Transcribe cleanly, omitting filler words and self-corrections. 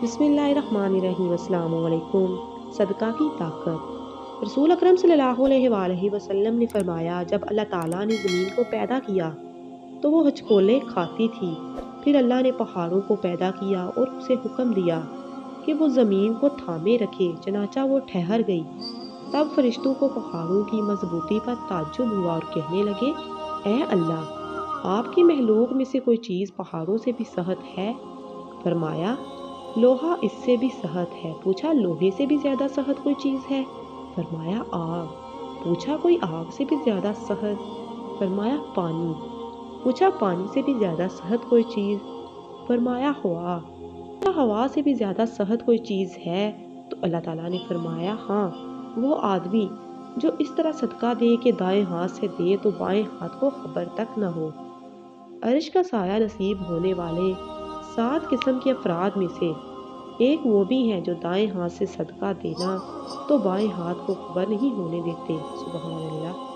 بسم اللہ الرحمن الرحیم۔ السلام علیکم۔ صدقہ کی طاقت۔ رسول اکرم صلی اللہ علیہ وآلہ وسلم نے فرمایا، جب اللہ تعالیٰ نے زمین کو پیدا کیا تو وہ ہچکولے کھاتی تھی۔ پھر اللہ نے پہاڑوں کو پیدا کیا اور اسے حکم دیا کہ وہ زمین کو تھامے رکھے، چنانچہ وہ ٹھہر گئی۔ تب فرشتوں کو پہاڑوں کی مضبوطی پر تعجب ہوا اور کہنے لگے، اے اللہ، آپ کی مخلوق میں سے کوئی چیز پہاڑوں سے بھی سخت ہے؟ فرمایا، لوہا اس سے بھی سخت ہے۔ پوچھا، لوہے سے بھی زیادہ سخت کوئی چیز ہے؟ فرمایا، آگ۔ پوچھا، کوئی آگ سے بھی زیادہ سخت؟ فرمایا، پانی۔ پوچھا، پانی سے بھی زیادہ سخت کوئی چیز؟ فرمایا، ہوا۔ پوچھا، ہوا سے بھی زیادہ سخت کوئی چیز ہے؟ تو اللہ تعالیٰ نے فرمایا، ہاں، وہ آدمی جو اس طرح صدقہ دے کہ دائیں ہاتھ سے دے تو بائیں ہاتھ کو خبر تک نہ ہو۔ عرش کا سایہ نصیب ہونے والے 7 قسم کے افراد میں سے ایک وہ بھی ہیں جو دائیں ہاتھ سے صدقہ دینا تو بائیں ہاتھ کو خبر نہیں ہونے دیتے۔ سبحان اللہ۔